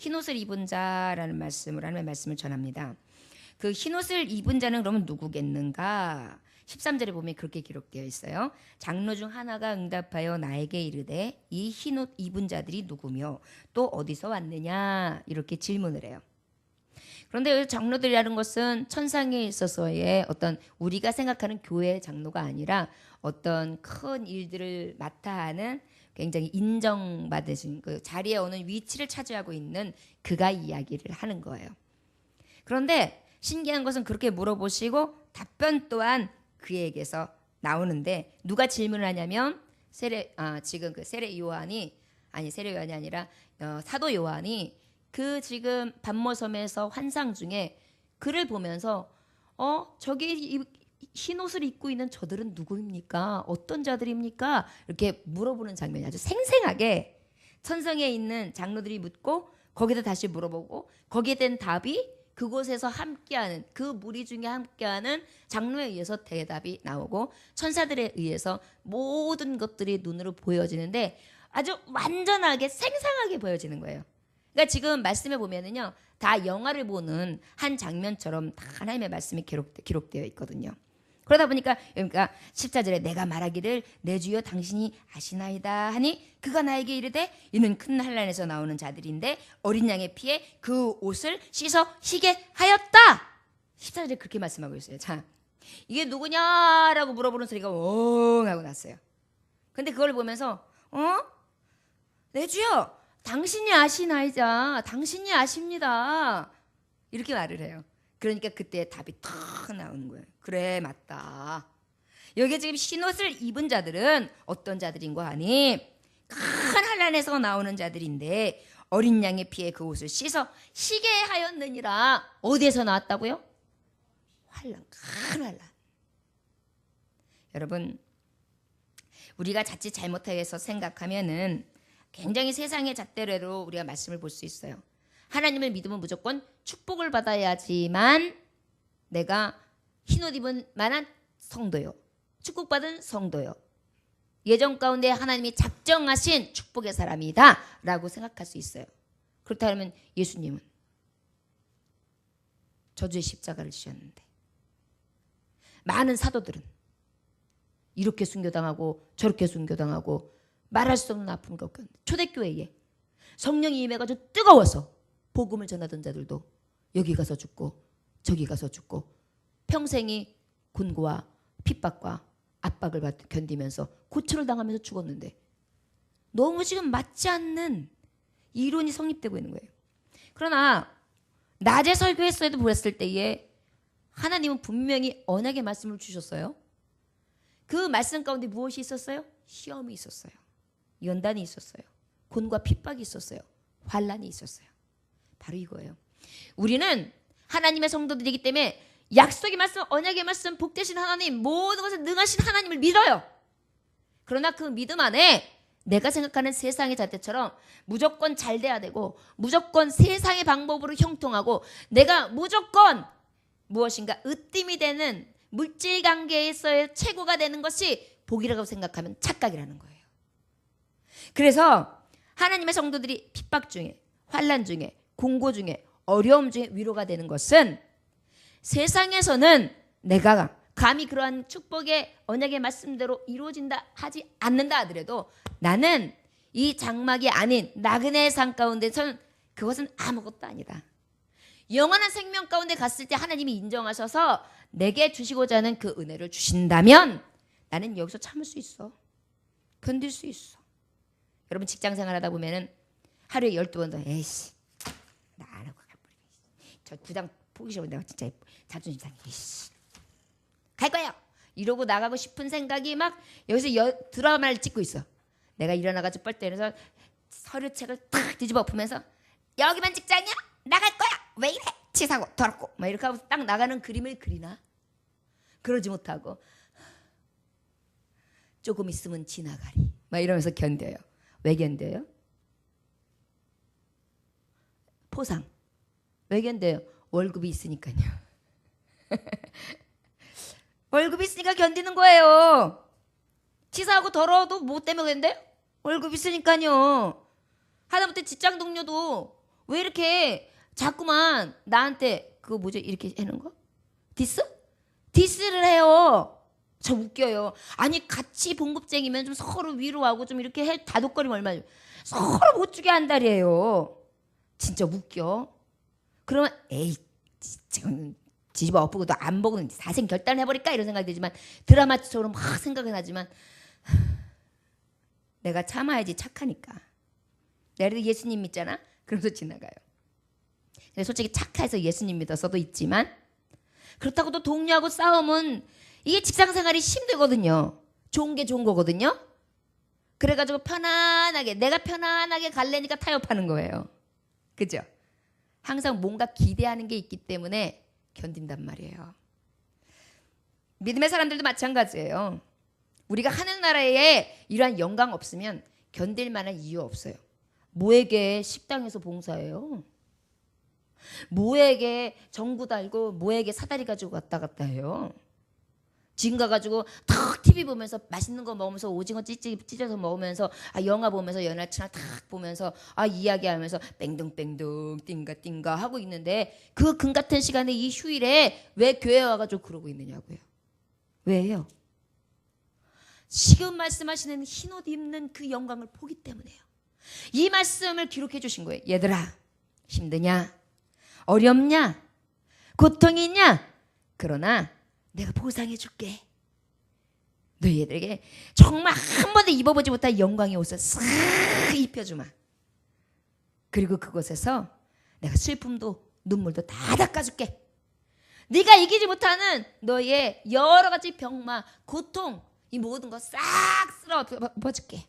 흰옷을 입은 자라는 말씀을 하나님의 말씀을 전합니다. 그 흰옷을 입은 자는 그러면 누구겠는가? 13절에 보면 그렇게 기록되어 있어요. 장로 중 하나가 응답하여 나에게 이르되 이 흰옷 입은 자들이 누구며 또 어디서 왔느냐 이렇게 질문을 해요. 그런데 장로들이라는 것은 천상에 있어서의 어떤 우리가 생각하는 교회 장로가 아니라 어떤 큰 일들을 맡아 하는 굉장히 인정받으신 그 자리에 오는 위치를 차지하고 있는 그가 이야기를 하는 거예요. 그런데 신기한 것은 그렇게 물어보시고 답변 또한 그에게서 나오는데 누가 질문을 하냐면 지금 그 세례 요한이 아니라 사도 요한이 그 지금 반모섬에서 환상 중에 그를 보면서 저기 흰 옷을 입고 있는 저들은 누구입니까? 어떤 자들입니까? 이렇게 물어보는 장면이 아주 생생하게 천성에 있는 장로들이 묻고 거기다 다시 물어보고 거기에 대한 답이 그곳에서 함께하는 그 무리 중에 함께하는 장로에 의해서 대답이 나오고 천사들에 의해서 모든 것들이 눈으로 보여지는데 아주 완전하게 생생하게 보여지는 거예요. 그러니까 지금 말씀에 보면은요 다 영화를 보는 한 장면처럼 다 하나님의 말씀이 기록되어 있거든요. 그러다 보니까 그러니까 14절에 내가 말하기를 내 주여 당신이 아시나이다 하니 그가 나에게 이르되 이는 큰 환난에서 나오는 자들인데 어린 양의 피에 그 옷을 씻어 희게 하였다. 14절에 그렇게 말씀하고 있어요. 자, 이게 누구냐라고 물어보는 소리가 엉 하고 났어요. 근데 그걸 보면서 내 주여 당신이 아시나이다. 당신이 아십니다. 이렇게 말을 해요. 그러니까 그때 답이 탁 나오는 거예요. 그래 맞다. 여기 지금 흰옷을 입은 자들은 어떤 자들인고 하니 큰 환난에서 나오는 자들인데 어린 양의 피에 그 옷을 씻어 희게 하였느니라. 어디에서 나왔다고요? 환난, 큰 환난. 여러분 우리가 자칫 잘못해서 생각하면은 굉장히 세상의 잣대로 우리가 말씀을 볼 수 있어요. 하나님을 믿으면 무조건 축복을 받아야지만 내가 흰옷 입은 만한 성도요. 축복받은 성도요. 예정 가운데 하나님이 작정하신 축복의 사람이다 라고 생각할 수 있어요. 그렇다면 예수님은 저주의 십자가를 지셨는데 많은 사도들은 이렇게 순교당하고 저렇게 순교당하고 말할 수 없는 아픔을 겪었는데 초대교회에 성령이 임해가지고 뜨거워서 복음을 전하던 자들도 여기 가서 죽고 저기 가서 죽고 평생이 곤고와 핍박과 압박을 견디면서 고초를 당하면서 죽었는데 너무 지금 맞지 않는 이론이 성립되고 있는 거예요. 그러나 낮에 설교했어도 보였을 때에 하나님은 분명히 언약의 말씀을 주셨어요. 그 말씀 가운데 무엇이 있었어요? 시험이 있었어요. 연단이 있었어요. 곤과 핍박이 있었어요. 환난이 있었어요. 바로 이거예요. 우리는 하나님의 성도들이기 때문에 약속의 말씀, 언약의 말씀, 복되신 하나님, 모든 것을 능하신 하나님을 믿어요. 그러나 그 믿음 안에 내가 생각하는 세상의 잣대처럼 무조건 잘 돼야 되고 무조건 세상의 방법으로 형통하고 내가 무조건 무엇인가 으뜸이 되는 물질 관계에서의 최고가 되는 것이 복이라고 생각하면 착각이라는 거예요. 그래서 하나님의 성도들이 핍박 중에 환난 중에 공고 중에 어려움 중에 위로가 되는 것은 세상에서는 내가 감히 그러한 축복의 언약의 말씀대로 이루어진다 하지 않는다 하더라도 나는 이 장막이 아닌 나그네의 삶 가운데서는 그것은 아무것도 아니다. 영원한 생명 가운데 갔을 때 하나님이 인정하셔서 내게 주시고자 하는 그 은혜를 주신다면 나는 여기서 참을 수 있어. 견딜 수 있어. 여러분 직장 생활하다 보면은 하루에 12번도 에이씨 나 안 하고 가버리겠어. 저 부장 보기 싫어. 내가 진짜 자존심 상해. 갈 거야. 이러고 나가고 싶은 생각이 막 여기서 드라마를 찍고 있어. 내가 일어나가지고 뻘 때려서 서류책을 탁 뒤집어 엎으면서 여기만 직장이야? 나갈 거야. 왜 이래? 치사고 더럽고 막 이렇게 하고 딱 나가는 그림을 그리나? 그러지 못하고 조금 있으면 지나가리 막 이러면서 견뎌요. 왜 견뎌요? 포상. 왜 견뎌요? 월급이 있으니까요. 월급이 있으니까 견디는 거예요. 치사하고 더러워도 뭐 때문에 그런데? 월급이 있으니까요. 하다못해 직장 동료도 왜 이렇게 자꾸만 나한테 그거 뭐죠? 이렇게 해놓은 거? 디스? 디스를 해요. 저 웃겨요. 아니 같이 봉급쟁이면 좀 서로 위로하고 좀 이렇게 다독거리면 얼마나 서로 못 주게 한다리에요. 진짜 웃겨. 그러면 에이 진짜 뒤집어 엎고 너 안 보고는 사생 결단해버릴까 이런 생각이 들지만 드라마처럼 막 생각은 하지만 내가 참아야지 착하니까. 내가 예수님 믿잖아? 그러면서 지나가요. 근데 솔직히 착해서 예수님 믿어서도 있지만 그렇다고 또 동료하고 싸우면 이게 직장생활이 힘들거든요. 좋은 게 좋은 거거든요. 그래가지고 편안하게 내가 편안하게 갈래니까 타협하는 거예요. 그죠? 항상 뭔가 기대하는 게 있기 때문에 견딘단 말이에요. 믿음의 사람들도 마찬가지예요. 우리가 하늘나라에 이러한 영광 없으면 견딜 만한 이유 없어요. 뭐에게 식당에서 봉사해요? 뭐에게 전구 달고 뭐에게 사다리 가지고 왔다 갔다 해요? 지금 가가지고 탁 TV 보면서 맛있는 거 먹으면서 오징어 찢어서 먹으면서 영화 보면서 연하 채널 탁 보면서 이야기하면서 뺑둥뺑둥 띵가띵가 하고 있는데 그 금 같은 시간에 이 휴일에 왜 교회 와가지고 그러고 있느냐고요. 왜요? 지금 말씀하시는 흰옷 입는 그 영광을 보기 때문에요. 이 말씀을 기록해 주신 거예요. 얘들아 힘드냐? 어렵냐? 고통이 있냐? 그러나 내가 보상해 줄게. 너희들에게 정말 한 번도 입어보지 못한 영광의 옷을 싹 입혀주마. 그리고 그곳에서 내가 슬픔도 눈물도 다 닦아줄게. 네가 이기지 못하는 너의 여러 가지 병마, 고통 이 모든 거 싹 쓸어 엎어줄게.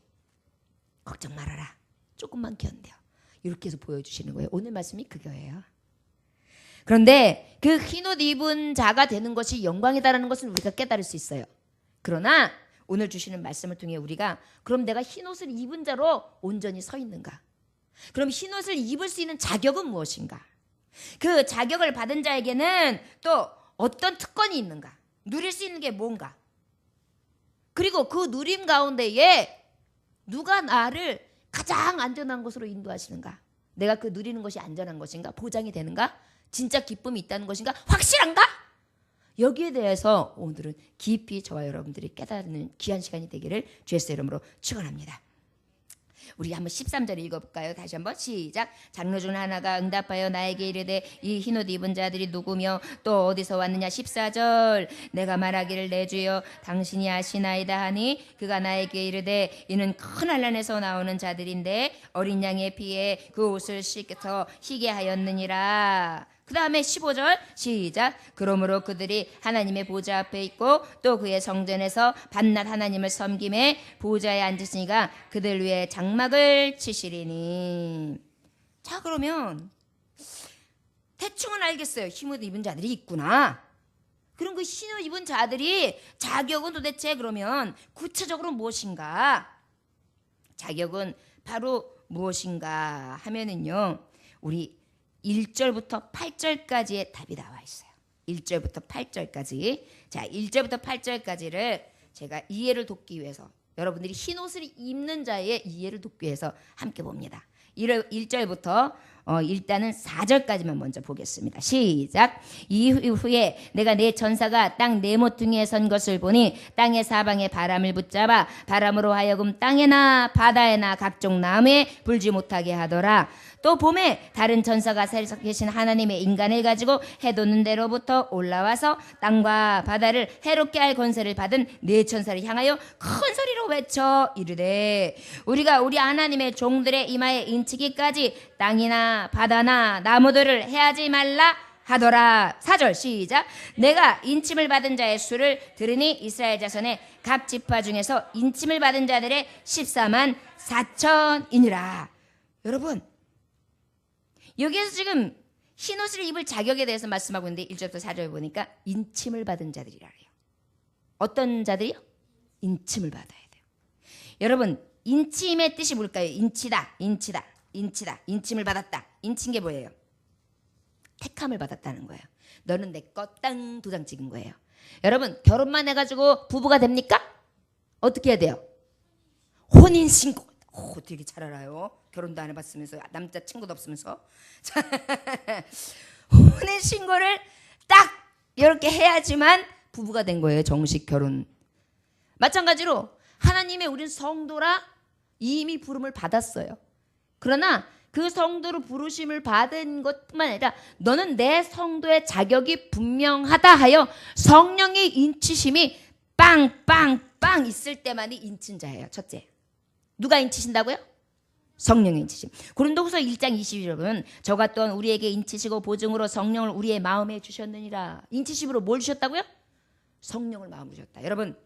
걱정 말아라. 조금만 견뎌. 이렇게 해서 보여주시는 거예요. 오늘 말씀이 그거예요. 그런데 그 흰옷 입은 자가 되는 것이 영광이다라는 것은 우리가 깨달을 수 있어요. 그러나 오늘 주시는 말씀을 통해 우리가 그럼 내가 흰옷을 입은 자로 온전히 서 있는가? 그럼 흰옷을 입을 수 있는 자격은 무엇인가? 그 자격을 받은 자에게는 또 어떤 특권이 있는가? 누릴 수 있는 게 뭔가? 그리고 그 누림 가운데에 누가 나를 가장 안전한 곳으로 인도하시는가? 내가 그 누리는 것이 안전한 것인가? 보장이 되는가? 진짜 기쁨이 있다는 것인가? 확실한가? 여기에 대해서 오늘은 깊이 저와 여러분들이 깨닫는 귀한 시간이 되기를 주의 이름으로 축원합니다. 우리 한번 13절 읽어볼까요? 다시 한번 시작. 장로 중 하나가 응답하여 나에게 이르되 이 흰옷 입은 자들이 누구며 또 어디서 왔느냐. 14절 내가 말하기를 내 주여 당신이 아시나이다 하니 그가 나에게 이르되 이는 큰 환난에서 나오는 자들인데 어린 양의 피에 그 옷을 씻겨 희게 하였느니라. 그 다음에 15절 시작. 그러므로 그들이 하나님의 보좌 앞에 있고 또 그의 성전에서 밤낮 하나님을 섬김에 보좌에 앉으시니가 그들 위에 장막을 치시리니. 자, 그러면 대충은 알겠어요. 흰옷 입은 자들이 있구나. 그럼 그 흰옷 입은 자들이 자격은 도대체 그러면 구체적으로 무엇인가? 자격은 바로 무엇인가 하면은요, 우리 1절부터 8절까지의 답이 나와 있어요. 1절부터 8절까지. 자, 1절부터 8절까지를 제가 이해를 돕기 위해서 여러분들이 흰옷을 입는 자의 이해를 돕기 위해서 함께 봅니다. 1절부터 일단은 4절까지만 먼저 보겠습니다. 시작. 이후에 내가 내 전사가 땅 네 모퉁이에 선 것을 보니 땅의 사방에 바람을 붙잡아 바람으로 하여금 땅에나 바다에나 각종 나무에 불지 못하게 하더라. 또 봄에 다른 전사가 살서 계신 하나님의 인간을 가지고 해돋는 데로부터 올라와서 땅과 바다를 해롭게 할 권세를 받은 네 천사를 향하여 큰 소리로 외쳐 이르되 우리가 우리 하나님의 종들의 이마에 인치기까지 땅이나 바다나 나무들을 해하지 말라 하더라. 4절 시작. 내가 인침을 받은 자의 수를 들으니 이스라엘 자손의 각 지파 중에서 인침을 받은 자들의 14만 4천이니라. 여러분, 여기에서 지금 흰옷을 입을 자격에 대해서 말씀하고 있는데 1절부터 4절 보니까 인침을 받은 자들이라 해요. 어떤 자들이요? 인침을 받아야 돼요. 여러분, 인침의 뜻이 뭘까요? 인치다, 인치다, 인치다, 인침을 받았다. 인친 게 뭐예요? 택함을 받았다는 거예요. 너는 내 거 땅 도장 찍은 거예요. 여러분, 결혼만 해가지고 부부가 됩니까? 어떻게 해야 돼요? 혼인신고. 어떻게 잘 알아요? 결혼도 안 해봤으면서 남자친구도 없으면서. 자, 혼인신고를 딱 이렇게 해야지만 부부가 된 거예요. 정식 결혼. 마찬가지로 하나님의 우린 성도라 이미 부름을 받았어요. 그러나 그 성도로 부르심을 받은 것뿐만 아니라 너는 내 성도의 자격이 분명하다 하여 성령의 인치심이 빵빵빵 있을 때만이 인친 자예요. 첫째. 누가 인치신다고요? 성령의 인치심. 고린도후서 1장 22절은 저가 또한 우리에게 인치시고 보증으로 성령을 우리의 마음에 주셨느니라. 인치심으로 뭘 주셨다고요? 성령을 마음으로 주셨다. 여러분,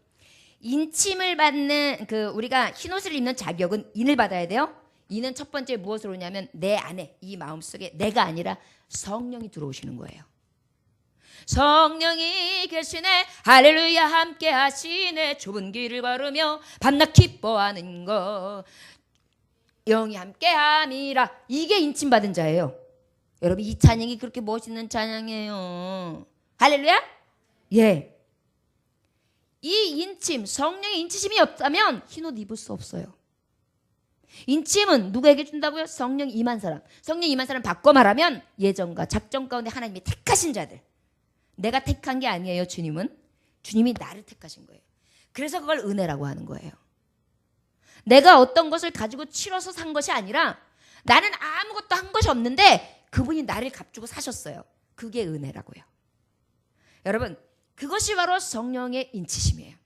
인침을 받는 우리가 흰옷을 입는 자격은 인을 받아야 돼요. 이는 첫 번째 무엇으로 오냐면 내 안에 이 마음속에 내가 아니라 성령이 들어오시는 거예요. 성령이 계시네 할렐루야 함께 하시네 좁은 길을 걸으며 밤낮 기뻐하는 것 영이 함께 함이라. 이게 인침받은 자예요. 여러분 이 찬양이 그렇게 멋있는 찬양이에요. 할렐루야? 예. 이 인침 성령의 인치심이 없다면 흰옷 입을 수 없어요. 인침은 누구에게 준다고요? 성령 임한 사람. 성령 임한 사람 바꿔 말하면 예정과 작정 가운데 하나님이 택하신 자들. 내가 택한 게 아니에요. 주님이 나를 택하신 거예요. 그래서 그걸 은혜라고 하는 거예요. 내가 어떤 것을 가지고 치러서 산 것이 아니라 나는 아무것도 한 것이 없는데 그분이 나를 값주고 사셨어요. 그게 은혜라고요. 여러분 그것이 바로 성령의 인치심이에요.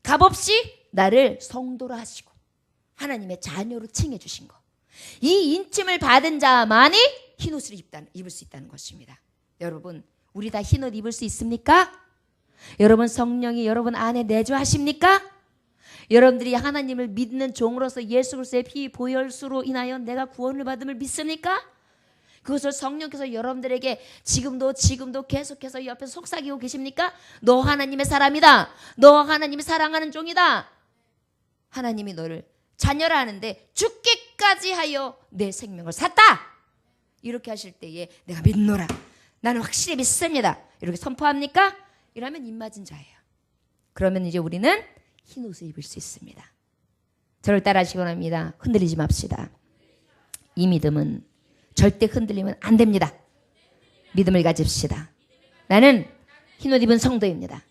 값없이 나를 성도로 하시고 하나님의 자녀로 칭해 주신 거. 이 인침을 받은 자만이 흰옷을 입을 수 있다는 것입니다. 여러분 우리 다 흰옷 입을 수 있습니까? 여러분 성령이 여러분 안에 내주하십니까? 여러분들이 하나님을 믿는 종으로서 예수 그리스도의 피 보혈수로 인하여 내가 구원을 받음을 믿습니까? 그것을 성령께서 여러분들에게 지금도 계속해서 옆에서 속삭이고 계십니까? 너 하나님의 사람이다. 너 하나님이 사랑하는 종이다. 하나님이 너를 자녀라 하는데 죽기까지 하여 내 생명을 샀다. 이렇게 하실 때에 내가 믿노라. 나는 확실히 믿습니다. 이렇게 선포합니까? 이러면 입맞은 자예요. 그러면 이제 우리는 흰 옷을 입을 수 있습니다. 저를 따라하시기 원합니다. 흔들리지 맙시다. 이 믿음은 절대 흔들리면 안 됩니다. 믿음을 가집시다. 나는 흰옷 입은 성도입니다.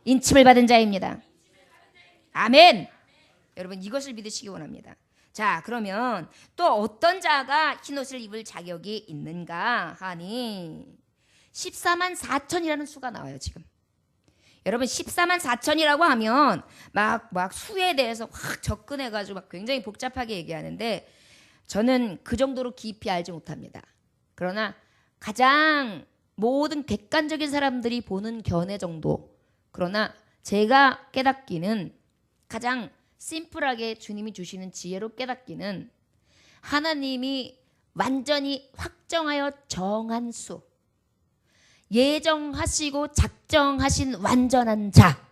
인침을 받은 자입니다. 아멘. 여러분 이것을 믿으시기 원합니다. 자 그러면 또 어떤 자가 흰옷을 입을 자격이 있는가 하니 14만 4천이라는 수가 나와요 지금. 여러분 14만 4천이라고 하면 막 수에 대해서 확 접근해가지고 막 굉장히 복잡하게 얘기하는데 저는 그 정도로 깊이 알지 못합니다. 그러나 가장 모든 객관적인 사람들이 보는 견해 정도. 그러나 제가 깨닫기는 가장 심플하게 주님이 주시는 지혜로 깨닫기는 하나님이 완전히 확정하여 정한 수. 예정하시고 작정하신 완전한 자.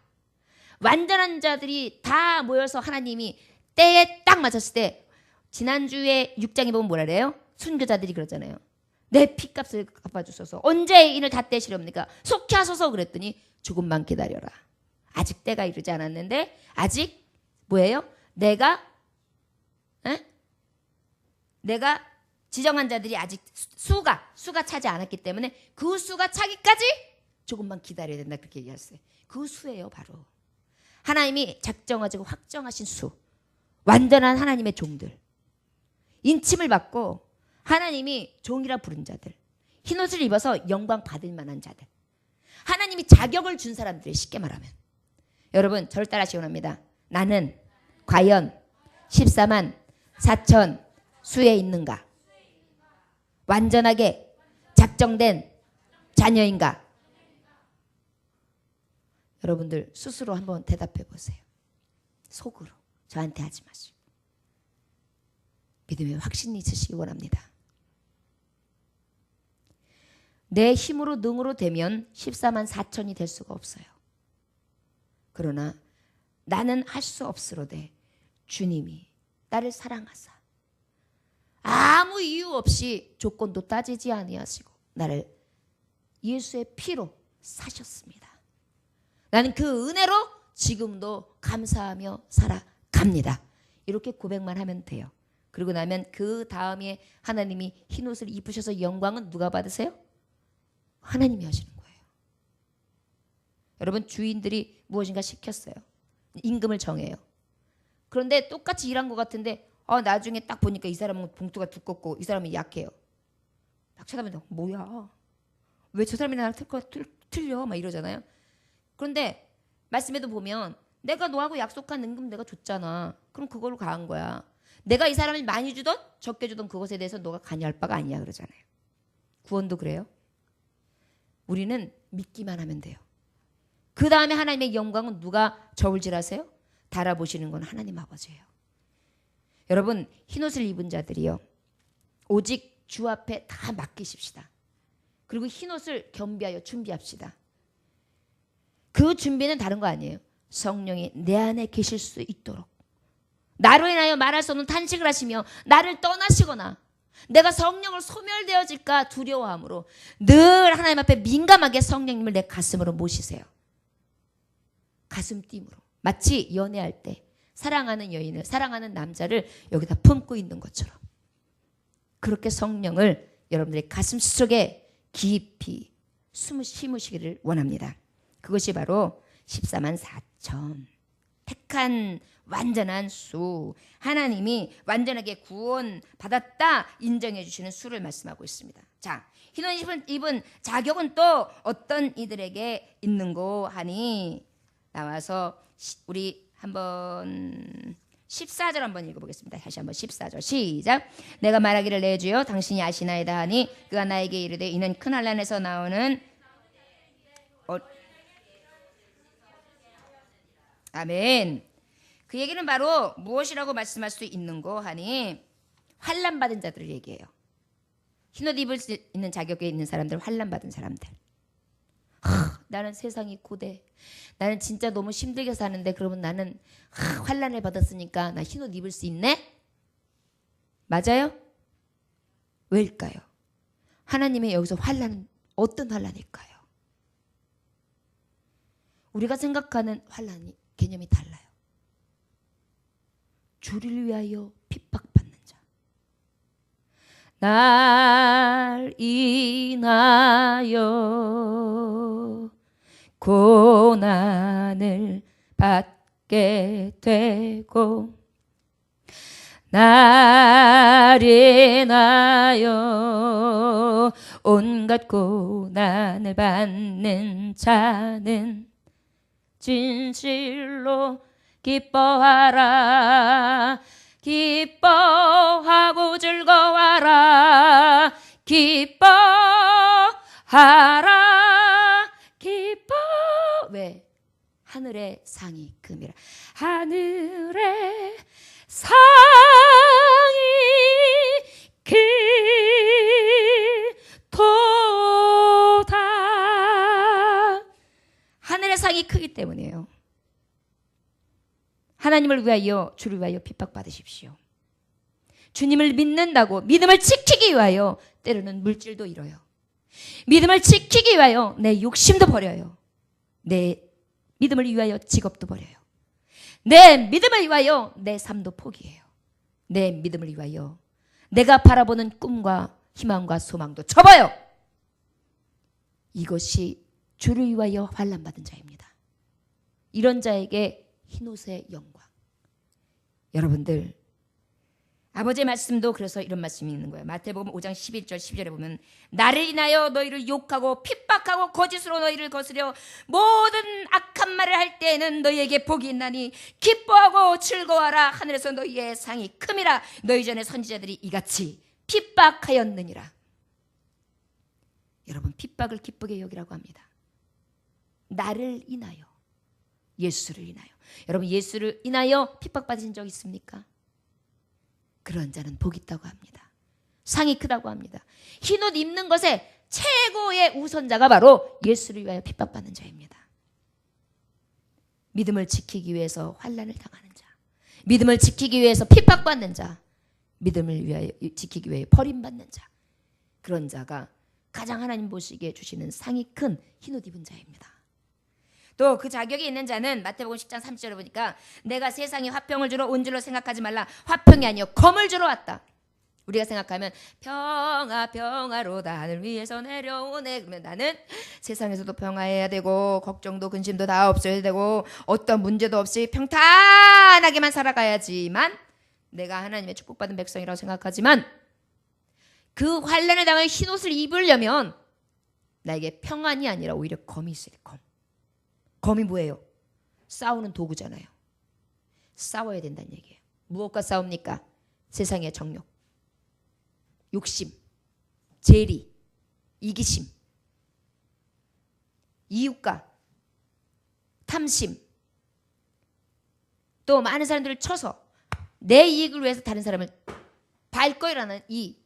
완전한 자들이 다 모여서 하나님이 때에 딱 맞췄을 때 지난주에 6장에 보면 뭐라 그래요? 순교자들이 그러잖아요. 내 피값을 갚아주소서. 언제 인을 다 떼시렵니까? 속히 하소서 그랬더니 조금만 기다려라. 아직 때가 이르지 않았는데 아직 뭐예요? 내가 지정한 자들이 아직 수가 차지 않았기 때문에 그 수가 차기까지 조금만 기다려야 된다 그렇게 얘기했어요. 그 수예요 바로. 하나님이 작정하시고 확정하신 수. 완전한 하나님의 종들. 인침을 받고 하나님이 종이라 부른 자들. 흰옷을 입어서 영광 받을 만한 자들. 하나님이 자격을 준 사람들 쉽게 말하면. 여러분 저를 따라하시기 원합니다. 나는 과연 14만 4천 수에 있는가? 완전하게 작정된 자녀인가? 여러분들 스스로 한번 대답해 보세요. 속으로. 저한테 하지 마시고. 믿음에 확신이 있으시기 원합니다. 내 힘으로 능으로 되면 14만 4천이 될 수가 없어요. 그러나 나는 할 수 없으로되 주님이 나를 사랑하사 아무 이유 없이 조건도 따지지 아니하시고 나를 예수의 피로 사셨습니다. 나는 그 은혜로 지금도 감사하며 살아갑니다. 이렇게 고백만 하면 돼요. 그리고 나면 그 다음에 하나님이 흰옷을 입으셔서 영광은 누가 받으세요? 하나님이 하시는 거예요. 여러분, 주인들이 무엇인가 시켰어요. 임금을 정해요. 그런데 똑같이 일한 것 같은데 나중에 딱 보니까 이 사람은 봉투가 두껍고 이 사람은 약해요. 딱 쳐다보면 뭐야? 왜 저 사람이 나랑 틀려? 막 이러잖아요. 그런데 말씀에도 보면 내가 너하고 약속한 임금 내가 줬잖아. 그럼 그걸로 가한 거야. 내가 이 사람을 많이 주던 적게 주던 그것에 대해서 너가 관여할 바가 아니야 그러잖아요. 구원도 그래요. 우리는 믿기만 하면 돼요. 그 다음에 하나님의 영광은 누가 저울질하세요? 달아보시는 건 하나님 아버지예요. 여러분, 흰옷을 입은 자들이요, 오직 주 앞에 다 맡기십시다. 그리고 흰옷을 겸비하여 준비합시다. 그 준비는 다른 거 아니에요. 성령이 내 안에 계실 수 있도록 나로 인하여 말할 수 없는 탄식을 하시며 나를 떠나시거나 내가 성령을 소멸되어질까 두려워함으로 늘 하나님 앞에 민감하게 성령님을 내 가슴으로 모시세요. 가슴 띠으로 마치 연애할 때 사랑하는 여인을, 사랑하는 남자를 여기다 품고 있는 것처럼 그렇게 성령을 여러분들의 가슴 속에 깊이 심으시기를 원합니다. 그것이 바로 14만 4천 택한 완전한 수, 하나님이 완전하게 구원 받았다 인정해 주시는 수를 말씀하고 있습니다. 자, 흰옷 입은 자격은 또 어떤 이들에게 있는고 하니, 나와서 우리 한번 14절 한번 읽어보겠습니다. 다시 한번 14절 시작. 내가 말하기를 내 주여 당신이 아시나이다 하니 그가 나에게 이르되 이는 큰 환난에서 나오는 아멘. 그 얘기는 바로 무엇이라고 말씀할 수 있는고 하니 환난 받은 자들을 얘기해요. 흰옷 입을 수 있는 자격에 있는 사람들, 환난 받은 사람들. 나는 세상이 고대. 나는 진짜 너무 힘들게 사는데 그러면 나는 환난을 받았으니까 나 흰옷 입을 수 있네? 맞아요? 왜일까요? 하나님의 여기서 환난은 어떤 환난일까요? 우리가 생각하는 환난이 개념이 달라요. 주를 위하여 핍박받는 자, 날 인하여 고난을 받게 되고 날 인하여 온갖 고난을 받는 자는 진실로 기뻐하라. 기뻐하고 즐거워하라. 기뻐하라. 기뻐. 왜? 하늘의 상이 금이라. 하늘의 상이 크도다. 하늘의 상이 크기 때문이에요. 하나님을 위하여, 주를 위하여 핍박받으십시오. 주님을 믿는다고 믿음을 지키기 위하여 때로는 물질도 잃어요. 믿음을 지키기 위하여 내 욕심도 버려요. 내 믿음을 위하여 직업도 버려요. 내 믿음을 위하여 내 삶도 포기해요. 내 믿음을 위하여 내가 바라보는 꿈과 희망과 소망도 접어요. 이것이 주를 위하여 환난받은 자입니다. 이런 자에게 흰옷의 영광. 여러분들, 아버지의 말씀도 그래서 이런 말씀이 있는 거예요. 마태복음 5장 11절 12절에 보면 나를 인하여 너희를 욕하고 핍박하고 거짓으로 너희를 거스려 모든 악한 말을 할 때에는 너희에게 복이 있나니 기뻐하고 즐거워하라. 하늘에서 너희의 상이 큼이라. 너희 전에 선지자들이 이같이 핍박하였느니라. 여러분, 핍박을 기쁘게 여기라고 합니다. 나를 인하여, 예수를 인하여. 여러분, 예수를 인하여 핍박받으신 적 있습니까? 그런 자는 복이 있다고 합니다. 상이 크다고 합니다. 흰옷 입는 것에 최고의 우선자가 바로 예수를 위하여 핍박받는 자입니다. 믿음을 지키기 위해서 환난을 당하는 자, 믿음을 지키기 위해서 핍박받는 자, 믿음을 위하여 지키기 위해 버림받는 자, 그런 자가 가장 하나님 보시기에 주시는 상이 큰 흰옷 입은 자입니다. 또 그 자격이 있는 자는 마태복음 10장 30절에 보니까 내가 세상에 화평을 주러 온 줄로 생각하지 말라. 화평이 아니요 검을 주러 왔다. 우리가 생각하면 평화 평화로다 하늘 위에서 내려오네. 그러면 나는 세상에서도 평화해야 되고 걱정도 근심도 다 없어야 되고 어떤 문제도 없이 평탄하게만 살아가야지만 내가 하나님의 축복받은 백성이라고 생각하지만 그 환난을 당할 흰옷을 입으려면 나에게 평안이 아니라 오히려 검이 있어야 돼. 검이 뭐예요? 싸우는 도구잖아요. 싸워야 된다는 얘기예요. 무엇과 싸웁니까? 세상의 정욕, 욕심, 재리, 이기심, 이웃과 탐심, 또 많은 사람들을 쳐서 내 이익을 위해서 다른 사람을 발거이라는 이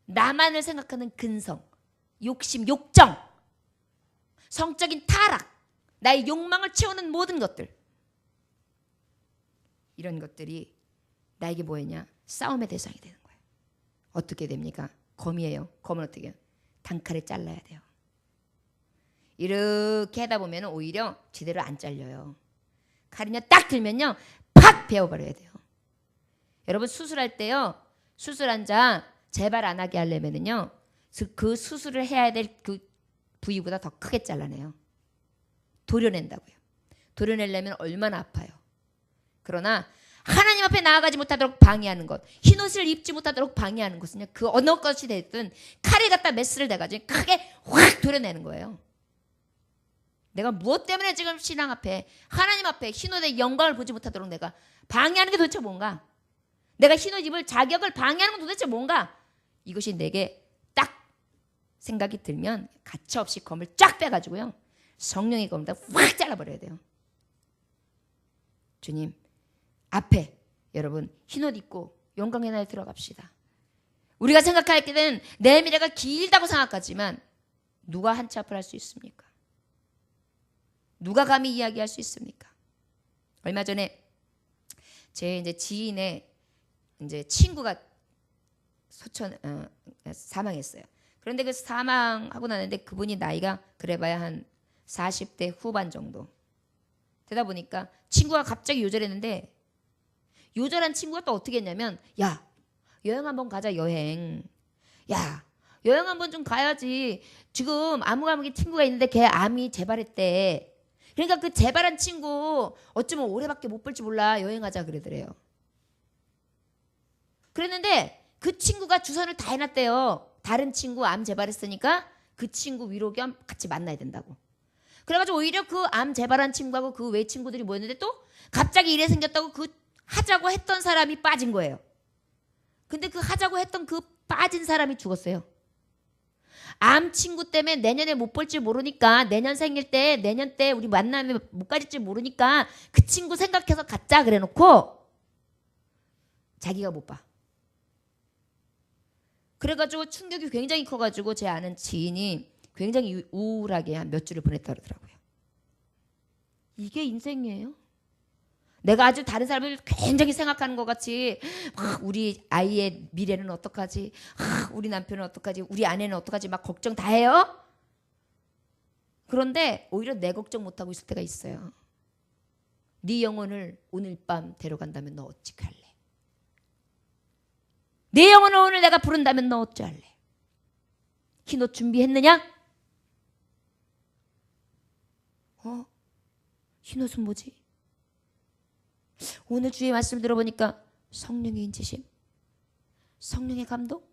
나만을 생각하는 근성, 욕심, 욕정, 성적인 타락, 나의 욕망을 채우는 모든 것들, 이런 것들이 나에게 뭐였냐? 싸움의 대상이 되는 거예요. 어떻게 됩니까? 검이에요. 검은 어떻게 해요? 단칼에 잘라야 돼요. 이렇게 하다 보면 오히려 제대로 안 잘려요. 칼이냐 딱 들면요 팍 베어버려야 돼요. 여러분 수술할 때요, 수술 환자 재발 안 하게 하려면요 그 수술을 해야 될 그 부위보다 더 크게 잘라내요. 도려낸다고요. 도려내려면 얼마나 아파요. 그러나 하나님 앞에 나아가지 못하도록 방해하는 것, 흰옷을 입지 못하도록 방해하는 것은요, 그 어느 것이 됐든 칼을 갖다 메스를 대가지고 크게 확 도려내는 거예요. 내가 무엇 때문에 지금 신앙 앞에 하나님 앞에 흰옷의 영광을 보지 못하도록 내가 방해하는 게 도대체 뭔가? 내가 흰옷 입을 자격을 방해하는 건 도대체 뭔가? 이것이 내게 딱 생각이 들면 가차없이 검을 쫙 빼가지고요 성령의 검을 다 확 잘라버려야 돼요. 주님 앞에 여러분 흰옷 입고 영광의 날에 들어갑시다. 우리가 생각할 때는 내 미래가 길다고 생각하지만 누가 한치 앞을 할 수 있습니까? 누가 감히 이야기할 수 있습니까? 얼마 전에 제 이제 지인의 이제 친구가 사망했어요. 그런데 그 사망하고 나는데 그분이 나이가 그래봐야 한 40대 후반 정도 되다 보니까 친구가 갑자기 요절했는데, 요절한 친구가 또 어떻게 했냐면, 야 여행 한번 가자. 여행. 야 여행 한번 좀 가야지. 지금 아무개 친구가 있는데 걔 암이 재발했대. 그러니까 그 재발한 친구 어쩌면 올해밖에 못 볼지 몰라. 여행하자 그러더래요. 그랬는데 그 친구가 주선을 다 해놨대요. 다른 친구 암 재발했으니까 그 친구 위로 겸 같이 만나야 된다고. 그래가지고 오히려 그 암 재발한 친구하고 그 외 친구들이 모였는데 또 갑자기 일에 생겼다고 그 하자고 했던 사람이 빠진 거예요. 근데 그 하자고 했던 그 빠진 사람이 죽었어요. 암 친구 때문에 내년에 못 볼지 모르니까 내년 생일 때 내년 때 우리 만나면 못 가질지 모르니까 그 친구 생각해서 갖자 그래 놓고 자기가 못 봐. 그래가지고 충격이 굉장히 커가지고 제 아는 지인이 굉장히 우울하게 한 몇 주를 보냈다 그러더라고요. 이게 인생이에요? 내가 아주 다른 사람을 굉장히 생각하는 것 같이 우리 아이의 미래는 어떡하지? 우리 남편은 어떡하지? 우리 아내는 어떡하지? 막 걱정 다 해요? 그런데 오히려 내 걱정 못하고 있을 때가 있어요. 네 영혼을 오늘 밤 데려간다면 너 어찌 할래? 내 영혼을 오늘 내가 부른다면 너 어찌 할래? 흰옷 준비했느냐? 흰옷은 뭐지? 오늘 주의 말씀 들어보니까 성령의 인치심, 성령의 감동,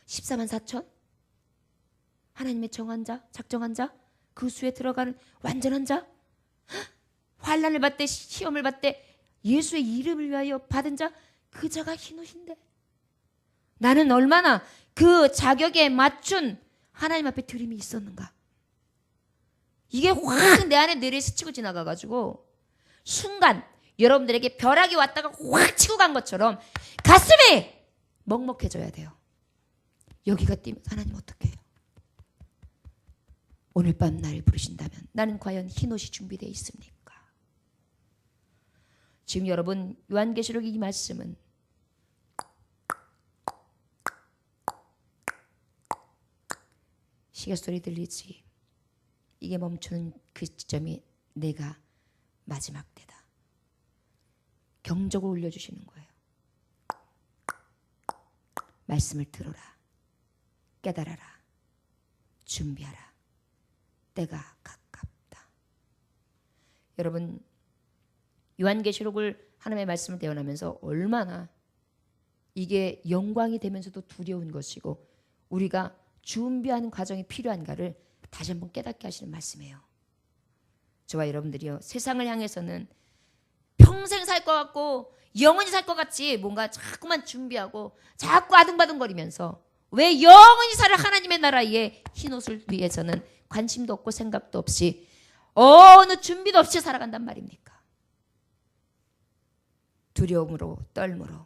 14만 4천, 하나님의 정한 자, 작정한 자, 그 수에 들어가는 완전한 자, 환난을 받되 시험을 받되 예수의 이름을 위하여 받은 자, 그 자가 흰옷인데 나는 얼마나 그 자격에 맞춘 하나님 앞에 드림이 있었는가. 이게 확 내 안에 내리 스치고 지나가가지고 순간 여러분들에게 벼락이 왔다가 확 치고 간 것처럼 가슴이 먹먹해져야 돼요. 여기가 뛰면 하나님 어떻게 해요? 오늘 밤 나를 부르신다면 나는 과연 흰옷이 준비되어 있습니까? 지금 여러분 요한계시록 이 말씀은 시계 소리 들리지? 이게 멈추는 그 지점이 내가 마지막 때다. 경적을 올려주시는 거예요. 말씀을 들어라. 깨달아라. 준비하라. 때가 가깝다. 여러분, 요한계시록을 하나님의 말씀을 대언하면서 얼마나 이게 영광이 되면서도 두려운 것이고 우리가 준비하는 과정이 필요한가를 다시 한번 깨닫게 하시는 말씀이에요. 저와 여러분들이요, 세상을 향해서는 평생 살 것 같고 영원히 살 것 같이 뭔가 자꾸만 준비하고 자꾸 아둥바둥거리면서 왜 영원히 살 하나님의 나라에 흰옷을 위해서는 관심도 없고 생각도 없이 어느 준비도 없이 살아간단 말입니까? 두려움으로 떨므로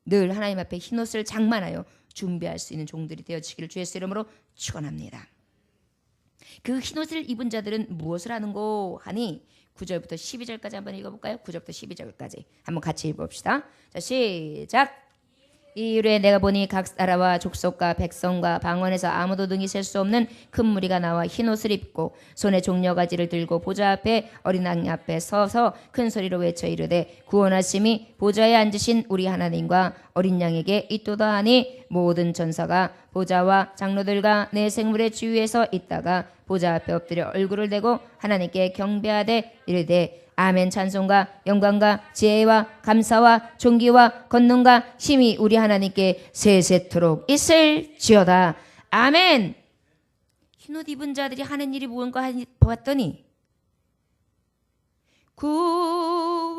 늘 하나님 앞에 흰옷을 장만하여 준비할 수 있는 종들이 되어지기를 주의 이름으로 축원합니다. 그 흰옷을 입은 자들은 무엇을 하는고 하니 9절부터 12절까지 한번 읽어볼까요? 9절부터 12절까지 한번 같이 읽어봅시다. 자, 시작. 이 이후에 내가 보니 각 나라와 족속과 백성과 방언에서 아무도 능히 셀 수 없는 큰 무리가 나와 흰옷을 입고 손에 종려가지를 들고 보좌 앞에 어린 양 앞에 서서 큰 소리로 외쳐 이르되 구원하심이 보좌에 앉으신 우리 하나님과 어린 양에게 있도다 하니 모든 전사가 보좌와 장로들과 내 생물의 주위에서 있다가 보좌 앞에 엎드려 얼굴을 대고 하나님께 경배하되 이르되 아멘. 찬송과 영광과 지혜와 감사와 존귀와 권능과 힘이 우리 하나님께 세세토록 있을지어다. 아멘. 흰옷 입은 자들이 하는 일이 무언가 보았더니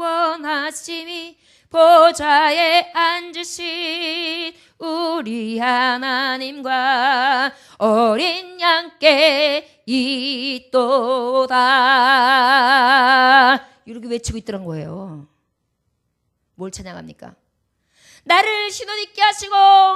구원하심이 보좌에 앉으신 우리 하나님과 어린 양께 있도다. 이렇게 외치고 있더란 거예요. 뭘 찬양합니까? 나를 흰옷 입게 하시고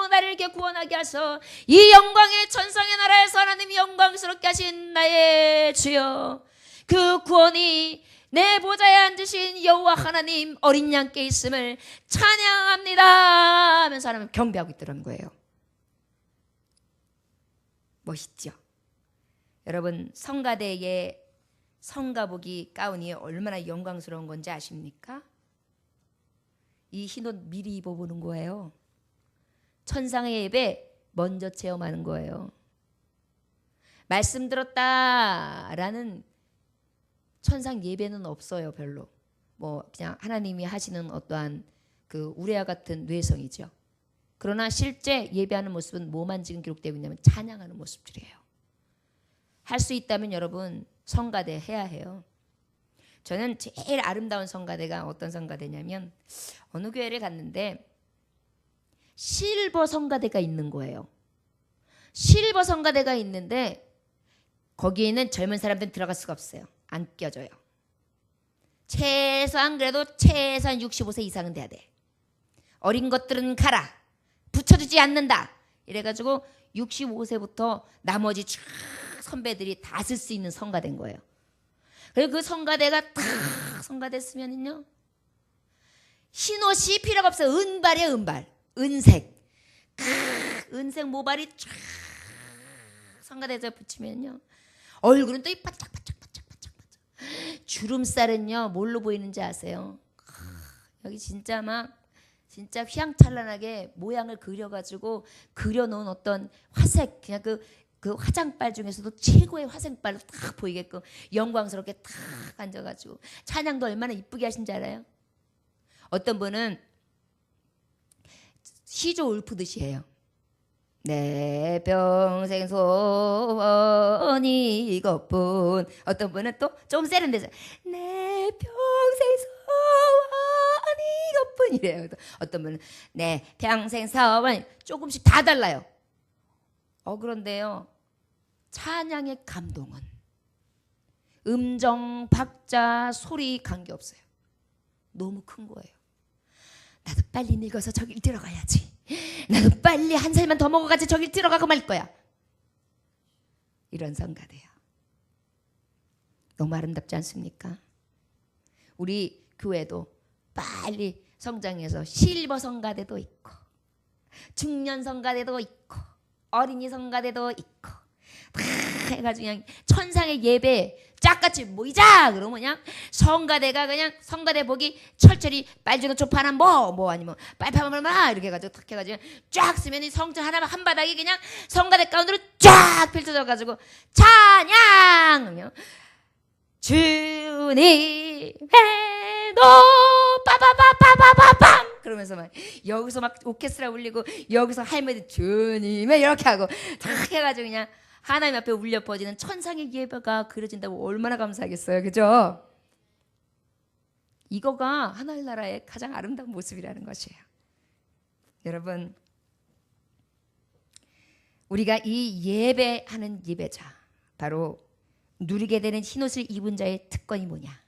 나를 이렇게 구원하게 하셔 이 영광의 천상의 나라에서 하나님이 영광스럽게 하신 나의 주여, 그 구원이 내 보좌에 앉으신 여호와 하나님 어린 양께 있음을 찬양합니다 하면서 하나님 경배하고 있더라는 거예요. 멋있죠? 여러분, 성가대의 성가복이 가운이 얼마나 영광스러운 건지 아십니까? 이 흰옷 미리 입어보는 거예요. 천상의 예배 먼저 체험하는 거예요. 말씀 들었다라는 천상 예배는 없어요. 별로. 뭐 그냥 하나님이 하시는 어떠한 그 우레와 같은 뇌성이죠. 그러나 실제 예배하는 모습은 뭐만 지금 기록되고 있냐면 찬양하는 모습들이에요. 할 수 있다면 여러분 성가대 해야 해요. 저는 제일 아름다운 성가대가 어떤 성가대냐면 어느 교회를 갔는데 실버 성가대가 있는 거예요. 실버 성가대가 있는데 거기에는 젊은 사람들은 들어갈 수가 없어요. 안 껴줘요. 최소한 그래도 최소한 65세 이상은 돼야 돼. 어린 것들은 가라. 붙여주지 않는다. 이래가지고 65세부터 나머지 쫙 선배들이 다 쓸 수 있는 성가대인 거예요. 그리고 그 성가대가 탁 성가됐으면요 흰옷이 필요가 없어요. 은발이에요. 은발. 은색. 은색 모발이 쫙 성가대에서 붙이면요 얼굴은 또 바짝바짝 주름살은요 뭘로 보이는지 아세요? 여기 진짜 막 진짜 휘황찬란하게 모양을 그려가지고 그려놓은 어떤 화색 그냥 그 화장빨 중에서도 최고의 화생빨로 딱 보이게끔 영광스럽게 딱 앉아가지고 찬양도 얼마나 이쁘게 하신지 알아요? 어떤 분은 시조 울프듯이 해요. 내 평생 소원이 이것뿐. 어떤 분은 또 좀 세련돼서 내 평생 소원이 이것뿐 이래요. 어떤 분은 내 평생 소원. 조금씩 다 달라요. 그런데요 찬양의 감동은 음정, 박자, 소리 관계없어요. 너무 큰 거예요. 나도 빨리 늙어서 저길 들어가야지. 나도 빨리 한 살만 더 먹어가지고 저길 들어가고 말 거야. 이런 성가대요. 너무 아름답지 않습니까? 우리 교회도 빨리 성장해서 실버 성가대도 있고 중년 성가대도 있고 어린이 성가대도 있고 다 해가지고 그냥 천상의 예배 짝같이 모이자 그러면 그냥 성가대가 그냥 성가대복이 철저히 빨주노 초파나 뭐 아니면 빨파마마 이렇게 해가지고 탁 해가지고 쫙 쓰면 이 성전 하나 한 바닥이 그냥 성가대 가운데로 쫙 펼쳐져 가지고 찬양 그러면 주님의 노 빠바바바바바밤 그러면서 막 여기서 막 오케스트라 울리고 여기서 할머니 주님의 이렇게 하고 탁 해가지고 그냥 하나님 앞에 울려 퍼지는 천상의 예배가 그려진다고 얼마나 감사하겠어요, 그죠? 이거가 하나님 나라의 가장 아름다운 모습이라는 것이에요. 여러분, 우리가 이 예배하는 예배자 바로 누리게 되는 흰옷을 입은 자의 특권이 뭐냐?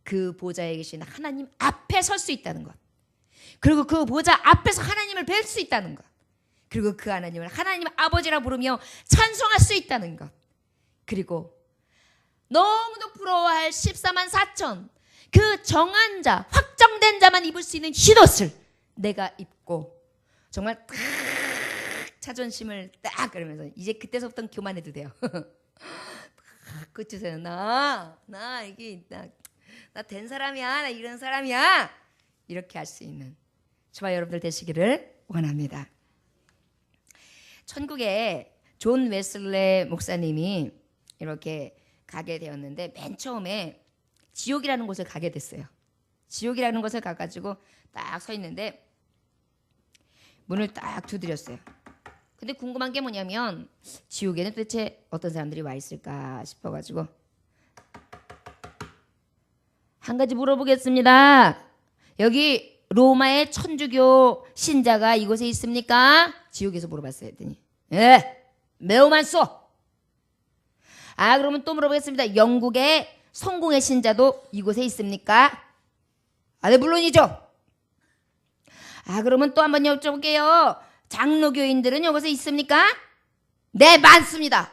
그 보좌에 계신 하나님 앞에 설 수 있다는 것, 그리고 그 보좌 앞에서 하나님을 뵐 수 있다는 것, 그리고 그 하나님을 하나님 아버지라 부르며 찬송할 수 있다는 것, 그리고 너무도 부러워할 14만 4천 그 정한 자, 확정된 자만 입을 수 있는 흰옷을 내가 입고 정말 딱 자존심을 딱 그러면서 이제 그때서부터는 교만해도 돼요. 그치세요. 나 이게 나 된 사람이야, 나 이런 사람이야, 이렇게 할 수 있는 저와 여러분들 되시기를 원합니다. 천국에 존 웨슬레 목사님이 이렇게 가게 되었는데 맨 처음에 지옥이라는 곳을 가게 됐어요. 지옥이라는 곳을 가가지고 딱 서 있는데 문을 딱 두드렸어요. 근데 궁금한 게 뭐냐면 지옥에는 도대체 어떤 사람들이 와 있을까 싶어가지고 한 가지 물어보겠습니다. 여기 로마의 천주교 신자가 이곳에 있습니까? 지옥에서 물어봤어요. 했더니 예, 매우 많소. 그러면 또 물어보겠습니다. 영국의 성공의 신자도 이곳에 있습니까? 네, 물론이죠. 그러면 또 한번 여쭤볼게요. 장로교인들은 이곳에 있습니까? 네, 많습니다.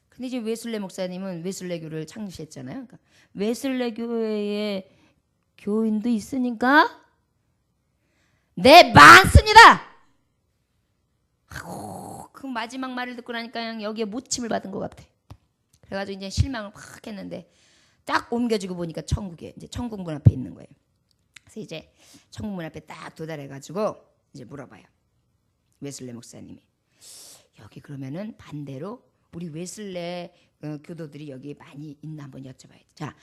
근데 이제 웨슬레 목사님은 웨슬레교를 창시했잖아요. 그러니까 웨슬레교회에 교인도 있으니까 네, 많습니다. 그 마지막 말을 듣고 나니까 그냥 여기에 모침을 받은 것 같아. 그래가지고 이제 실망을 확 했는데 딱 옮겨지고 보니까 천국에 이제 천국문 앞에 있는 거예요. 그래서 이제 천국문 앞에 딱 도달해가지고 이제 물어봐요. 웨슬레 목사님이 여기 그러면은 반대로 우리 웨슬레 교도들이 여기 많이 있나 한번 여쭤봐요. 자,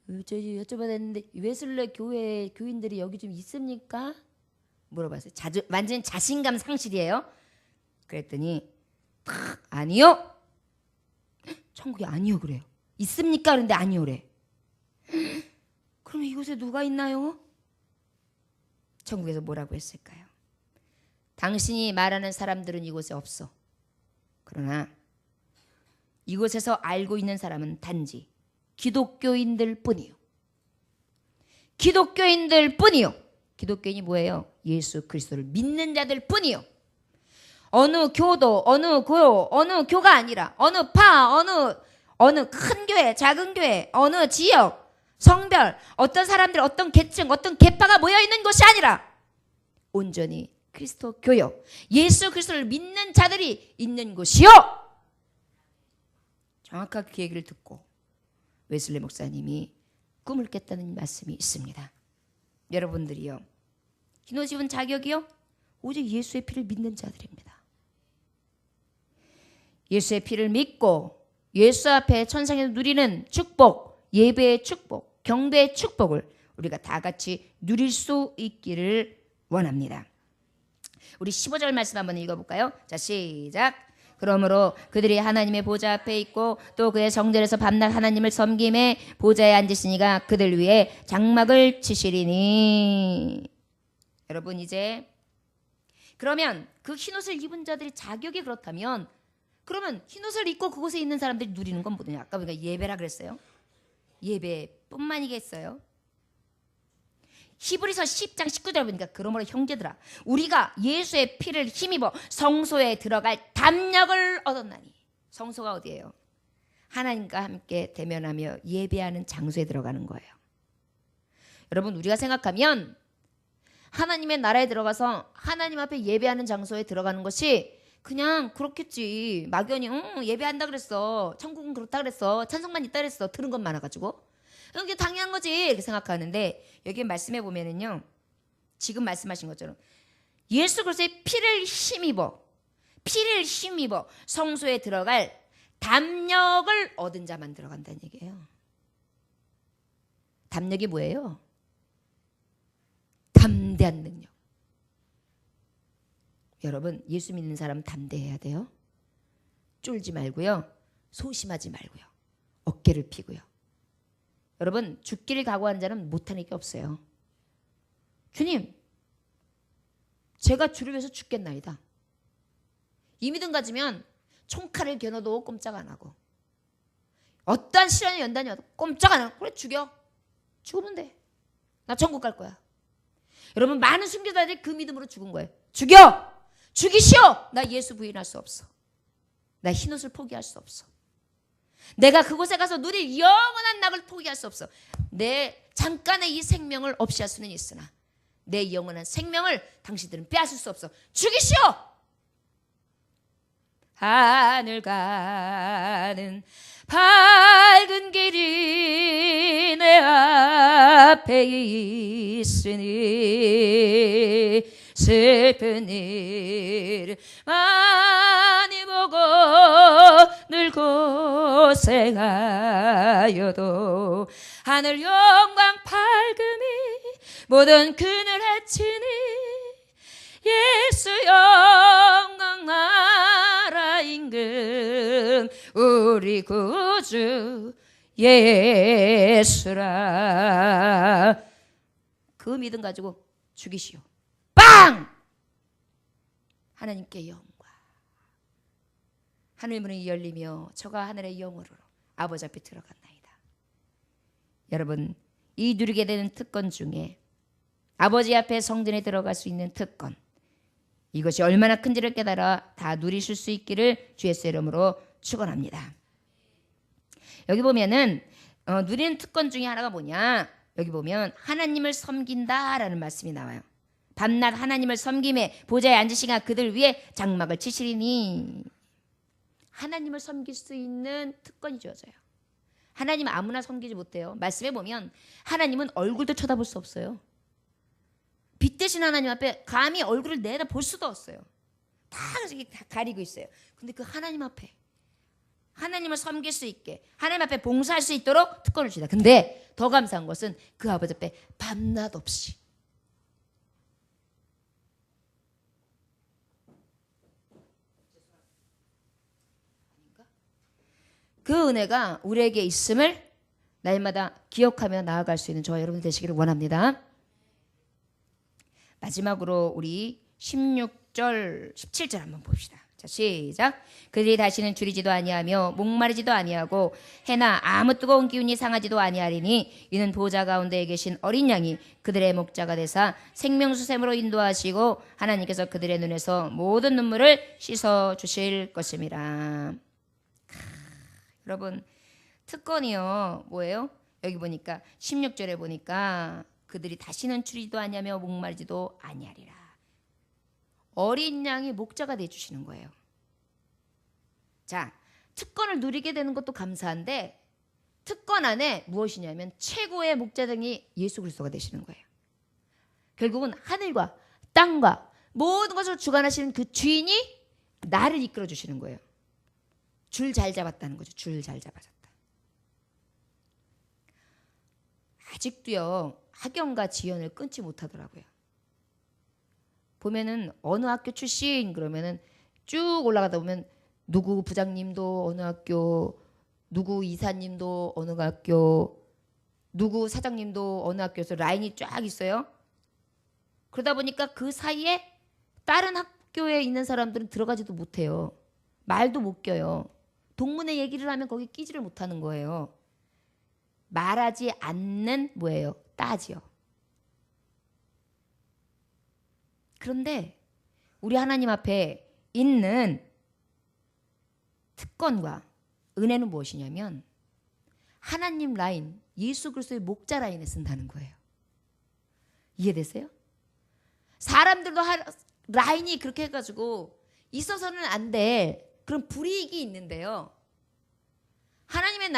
여쭤봐야 되는데 웨슬레 교회 교인들이 여기 좀 있습니까? 물어봤어요. 완전 자신감 상실이에요. 그랬더니 아니요. 천국에 아니요 그래요. 있습니까? 그런데 아니요래. 그럼 이곳에 누가 있나요? 천국에서 뭐라고 했을까요? 당신이 말하는 사람들은 이곳에 없어. 그러나 이곳에서 알고 있는 사람은 단지 기독교인들 뿐이요. 기독교인들 뿐이요. 기독교인이 뭐예요? 예수 그리스도를 믿는 자들 뿐이요. 어느 교도, 어느 고요, 어느 교가 아니라 어느 파, 어느 큰 교회, 작은 교회, 어느 지역, 성별, 어떤 사람들, 어떤 계층, 어떤 계파가 모여 있는 것이 아니라 온전히 그리스도 교요, 예수 그리스도를 믿는 자들이 있는 곳이요. 정확하게 그 얘기를 듣고 웨슬레 목사님이 꿈을 깼다는 말씀이 있습니다. 여러분들이요, 흰옷 입은 자격이요? 오직 예수의 피를 믿는 자들입니다. 예수의 피를 믿고 예수 앞에 천상에서 누리는 축복, 예배의 축복, 경배의 축복을 우리가 다 같이 누릴 수 있기를 원합니다. 우리 15절 말씀 한번 읽어볼까요? 자, 시작. 그러므로 그들이 하나님의 보좌 앞에 있고 또 그의 성전에서 밤낮 하나님을 섬김에 보좌에 앉으시니가 그들 위에 장막을 치시리니. 여러분, 이제 그러면 그 흰옷을 입은 자들이 자격이 그렇다면 그러면 흰옷을 입고 그곳에 있는 사람들이 누리는 건 뭐냐? 아까 우리가 예배라 그랬어요. 예배뿐만이겠어요. 히브리서 10장 19절 보니까 그러므로 형제들아 우리가 예수의 피를 힘입어 성소에 들어갈 담력을 얻었나니. 성소가 어디예요? 하나님과 함께 대면하며 예배하는 장소에 들어가는 거예요. 여러분, 우리가 생각하면 하나님의 나라에 들어가서 하나님 앞에 예배하는 장소에 들어가는 것이 그냥 그렇겠지. 막연히 예배한다 그랬어. 천국은 그렇다 그랬어. 찬송만 있다 그랬어. 들은 것 많아가지고. 이게 당연한 거지 이렇게 생각하는데 여기 말씀해 보면은요. 지금 말씀하신 것처럼 예수 그리스도의 피를 힘입어 성소에 들어갈 담력을 얻은 자만 들어간다는 얘기예요. 담력이 뭐예요? 담대한 능력. 여러분 예수 믿는 사람 담대해야 돼요. 쫄지 말고요. 소심하지 말고요. 어깨를 피고요. 여러분 죽기를 각오한 자는 못하는 게 없어요. 주님 제가 주를 위해서 죽겠나이다. 이 믿음 가지면 총칼을 겨눠도 꼼짝 안 하고 어떠한 시련의 연단이 와도 꼼짝 안 하고 그래 죽여. 죽으면 돼. 나 천국 갈 거야. 여러분 많은 순교자들이 그 믿음으로 죽은 거예요. 죽여! 죽이시오! 나 예수 부인할 수 없어. 나 흰옷을 포기할 수 없어. 내가 그곳에 가서 누릴 영원한 낙을 포기할 수 없어. 내 잠깐의 이 생명을 없이 할 수는 있으나 내 영원한 생명을 당신들은 빼앗을 수 없어. 죽이시오! 하늘 가는 밝은 길이 내 앞에 있으니 슬픈 일 많이 보고 늘 고생하여도 하늘 영광 밝음이 모든 그늘 해치니 예수 영광 나라 임금 우리 구주 예수라. 그 믿음 가지고 죽이시오. 빵! 하나님께 영광. 하늘 문이 열리며 저가 하늘의 영으로 아버지 앞에 들어갔나이다. 여러분 이 누리게 되는 특권 중에 아버지 앞에 성전에 들어갈 수 있는 특권, 이것이 얼마나 큰지를 깨달아 다 누리실 수 있기를 주 예수의 이름으로 축원합니다. 여기 보면은 누리는 특권 중에 하나가 뭐냐? 여기 보면 하나님을 섬긴다라는 말씀이 나와요. 밤낮 하나님을 섬김에 보좌에 앉으시가 그들 위에 장막을 치시리니. 하나님을 섬길 수 있는 특권이 주어져요. 하나님 아무나 섬기지 못해요. 말씀에 보면 하나님은 얼굴도 쳐다볼 수 없어요. 빛 대신 하나님 앞에 감히 얼굴을 내다볼 수도 없어요. 다 가리고 있어요. 근데 그 하나님 앞에 하나님을 섬길 수 있게 하나님 앞에 봉사할 수 있도록 특권을 주다. 근데 더 감사한 것은 그 아버지 앞에 밤낮 없이 그 은혜가 우리에게 있음을 날마다 기억하며 나아갈 수 있는 저와 여러분 되시기를 원합니다. 마지막으로 우리 16절 17절 한번 봅시다. 자 시작. 그들이 다시는 줄이지도 아니하며 목마르지도 아니하고 해나 아무 뜨거운 기운이 상하지도 아니하리니 이는 보좌 가운데에 계신 어린 양이 그들의 목자가 되사 생명수샘으로 인도하시고 하나님께서 그들의 눈에서 모든 눈물을 씻어 주실 것입니다. 여러분 특권이요 뭐예요? 여기 보니까 16절에 보니까 그들이 다시는 줄이지도 아니하며 목마르지도 아니하리라. 어린 양이 목자가 되어주시는 거예요. 자, 특권을 누리게 되는 것도 감사한데 특권 안에 무엇이냐면 최고의 목자등이 예수 그리스도가 되시는 거예요. 결국은 하늘과 땅과 모든 것을 주관하시는 그 주인이 나를 이끌어 주시는 거예요. 줄 잘 잡았다는 거죠. 줄 잘 잡아줬다. 아직도요 학연과 지연을 끊지 못하더라고요. 보면은 어느 학교 출신 그러면은 쭉 올라가다 보면 누구 부장님도 어느 학교, 누구 이사님도 어느 학교, 누구 사장님도 어느 학교에서 라인이 쫙 있어요. 그러다 보니까 그 사이에 다른 학교에 있는 사람들은 들어가지도 못해요. 말도 못 껴요. 동문회 얘기를 하면 거기 끼지를 못하는 거예요. 말하지 않는 뭐예요? 따지요. 그런데 우리 하나님 앞에 있는 특권과 은혜는 무엇이냐면 하나님 라인, 예수 그리스도의 목자 라인에 쓴다는 거예요. 이해되세요? 사람들도 라인이 그렇게 해가지고 있어서는 안 될 그런 불이익이 있는데요. 하나님의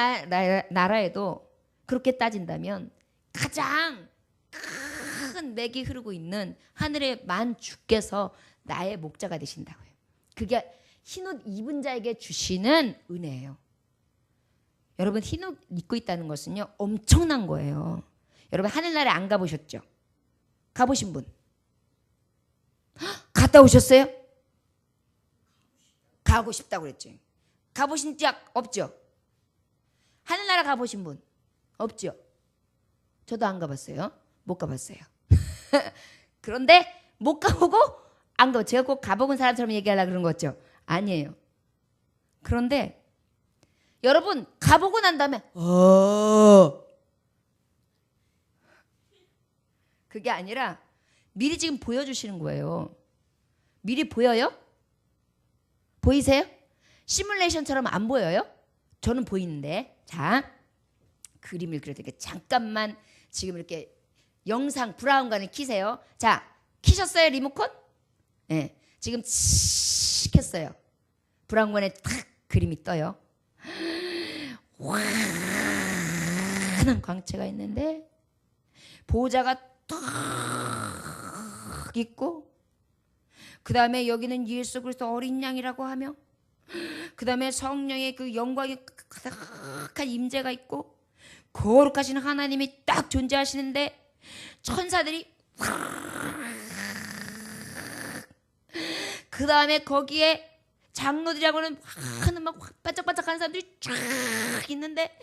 나라에도 그렇게 따진다면 가장 큰 맥이 흐르고 있는 하늘의 만 주께서 나의 목자가 되신다고요. 그게 흰옷 입은 자에게 주시는 은혜예요. 여러분, 흰옷 입고 있다는 것은요 엄청난 거예요. 여러분, 하늘나라에 안 가보셨죠? 가보신 분? 갔다 오셨어요? 가고 싶다고 그랬죠. 가보신 적 없죠? 하늘나라 가보신 분 없죠? 저도 안 가봤어요. 못 가봤어요. 그런데 못 가보고 안 가보. 제가 꼭 가보은 사람처럼 얘기하려고 그런 거죠? 아니에요. 그런데 여러분, 가보고 난 다음에 그게 아니라 미리 지금 보여주시는 거예요. 미리 보여요? 보이세요? 시뮬레이션처럼 안 보여요? 저는 보이는데. 자, 그림을 그려드릴게요. 잠깐만 지금 이렇게 영상 브라운관을 키세요. 자, 키셨어요 리모컨? 네, 지금 칙 했어요. 브라운관에 탁 그림이 떠요. 환한 광채가 있는데 보좌가 탁 있고, 그 다음에 여기는 예수 그리스도 어린 양이라고 하며, 그 다음에 성령의 그 영광이 가득한 임재가 있고, 거룩하신 하나님이 딱 존재하시는데 천사들이 그 다음에 거기에 장로들이라고는 하는 막 반짝반짝하는 사람들이 쫙 있는데,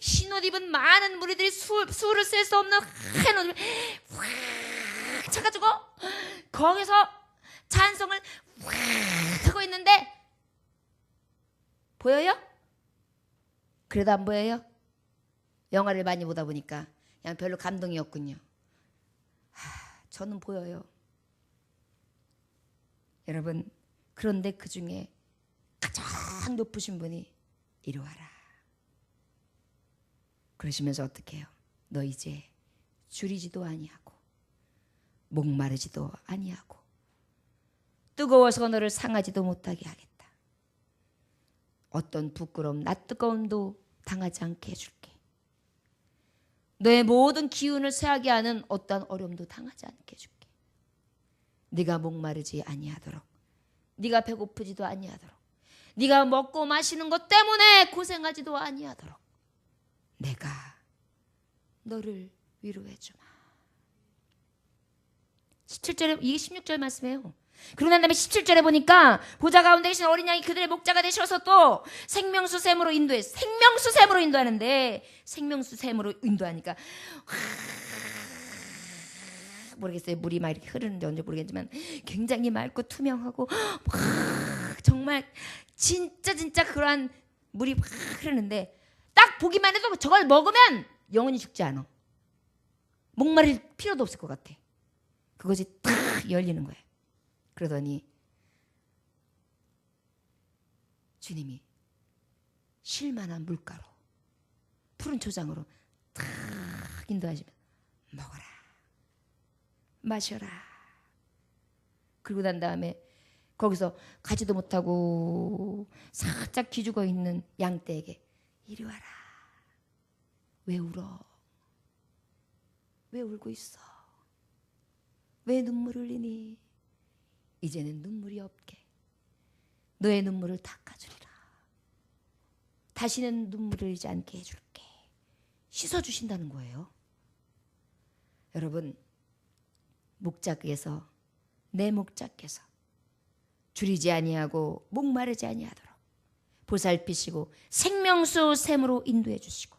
흰옷 입은 많은 무리들이 수를 셀 수 없는 한 옷을 확 차가지고 거기서 찬송을 확 하고 있는데 보여요? 그래도 안 보여요? 영화를 많이 보다 보니까 그냥 별로 감동이 없군요. 저는 보여요. 여러분, 그런데 그 중에 가장 높으신 분이 이리 와라 그러시면서 어떻게 해요? 너 이제 줄이지도 아니하고 목마르지도 아니하고 뜨거워서 너를 상하지도 못하게 하겠다. 어떤 부끄러움, 낯뜨거움도 당하지 않게 해줄게. 너의 모든 기운을 쇠하게 하는 어떤 어려움도 당하지 않게 해줄게. 네가 목마르지 아니하도록, 네가 배고프지도 아니하도록, 네가 먹고 마시는 것 때문에 고생하지도 아니하도록 내가 너를 위로해 주마. 17절에, 이게 16절 말씀이에요. 그러고 난 다음에 17절에 보니까 보좌 가운데 계신 어린 양이 그들의 목자가 되셔서 또 생명수 샘으로 인도해. 생명수 샘으로 인도하는데, 생명수 샘으로 인도하니까 모르겠어요. 물이 막 이렇게 흐르는데 언제 모르겠지만 굉장히 맑고 투명하고 정말 진짜 그러한 물이 막 흐르는데, 딱 보기만 해도 저걸 먹으면 영원히 죽지 않아. 목마를 필요도 없을 것 같아. 그것이 딱 열리는 거예요. 그러더니 주님이 쉴만한 물가로 푸른 초장으로 탁 인도하시면 먹어라, 마셔라. 그러고 난 다음에 거기서 가지도 못하고 살짝 기죽어 있는 양떼에게 이리 와라. 왜 울어? 왜 울고 있어? 왜 눈물 흘리니? 이제는 눈물이 없게 너의 눈물을 닦아주리라. 다시는 눈물 흘리지 않게 해줄게. 씻어주신다는 거예요. 여러분, 목자께서, 내 목자께서 줄이지 아니하고 목마르지 아니하도록 보살피시고 생명수 샘으로 인도해 주시고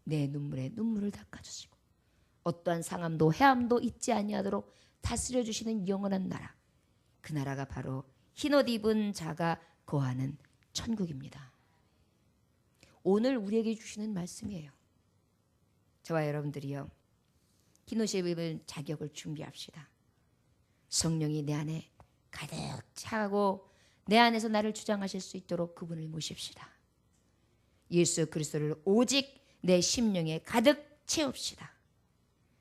내 눈물에 눈물을 닦아주시고 어떠한 상함도 해함도 잊지 아니하도록 다스려 주시는 영원한 나라, 그 나라가 바로 흰옷 입은 자가 거하는 천국입니다. 오늘 우리에게 주시는 말씀이에요. 저와 여러분들이요, 흰옷 입은 자격을 준비합시다. 성령이 내 안에 가득 차고 내 안에서 나를 주장하실 수 있도록 그분을 모십시다. 예수 그리스도를 오직 내 심령에 가득 채웁시다.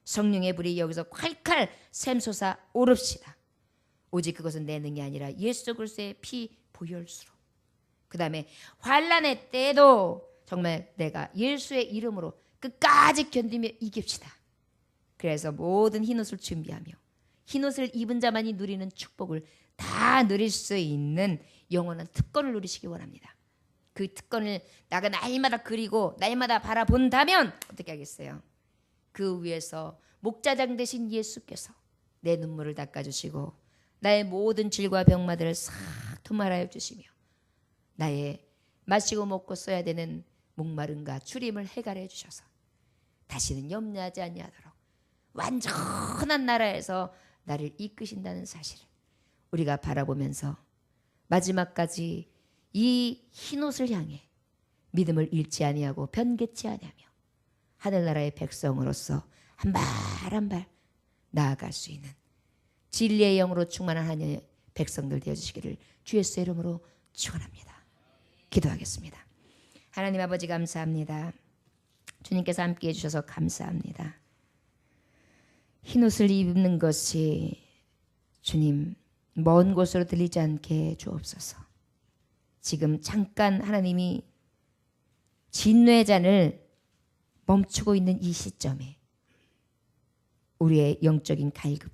성령의 불이 여기서 콸콸 샘솟아 오릅시다. 오직 그것은 내 능이 아니라 예수 그리스도의 피 보혈수로. 그 다음에 환난의 때에도 정말 내가 예수의 이름으로 끝까지 견디며 이깁시다. 그래서 모든 흰옷을 준비하며 흰옷을 입은 자만이 누리는 축복을 다 누릴 수 있는 영원한 특권을 누리시기 원합니다. 그 특권을 나가 날마다 그리고 날마다 바라본다면 어떻게 하겠어요? 그 위에서 목자장 되신 예수께서 내 눈물을 닦아주시고 나의 모든 질과 병마들을 싹 투말하여 주시며 나의 마시고 먹고 써야 되는 목마름과 추림을 해결해 주셔서 다시는 염려하지 아니하도록 완전한 나라에서 나를 이끄신다는 사실을 우리가 바라보면서 마지막까지 이 흰옷을 향해 믿음을 잃지 아니하고 변개치 아니하며 하늘나라의 백성으로서 한 발 한 발 나아갈 수 있는 진리의 영으로 충만한 하나님의 백성들 되어주시기를 주 예수의 이름으로 축원합니다. 기도하겠습니다. 하나님 아버지 감사합니다. 주님께서 함께해 주셔서 감사합니다. 흰옷을 입는 것이 주님 먼 곳으로 들리지 않게 주옵소서. 지금 잠깐 하나님이 진노의 잔을 멈추고 있는 이 시점에 우리의 영적인 갈급,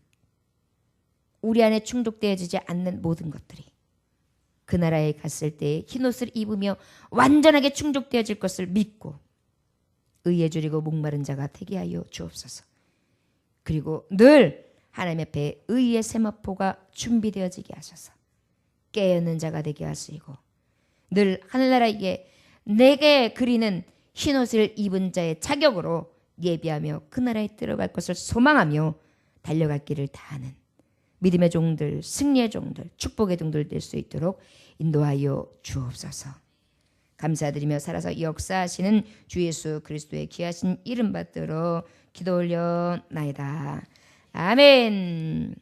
우리 안에 충족되어지지 않는 모든 것들이 그 나라에 갔을 때 흰옷을 입으며 완전하게 충족되어질 것을 믿고 의에 줄이고 목마른 자가 되게 하여 주옵소서. 그리고 늘 하나님 앞에 의의 세마포가 준비되어지게 하셔서 깨어있는 자가 되게 하시고 늘 하늘나라에 내게 그리는 흰옷을 입은 자의 자격으로 예비하며 그 나라에 들어갈 것을 소망하며 달려갈 길을 다하는 믿음의 종들, 승리의 종들, 축복의 종들 될 수 있도록 인도하여 주옵소서. 감사드리며 살아서 역사하시는 주 예수 그리스도의 귀하신 이름 받들어 기도 올려나이다. 아멘.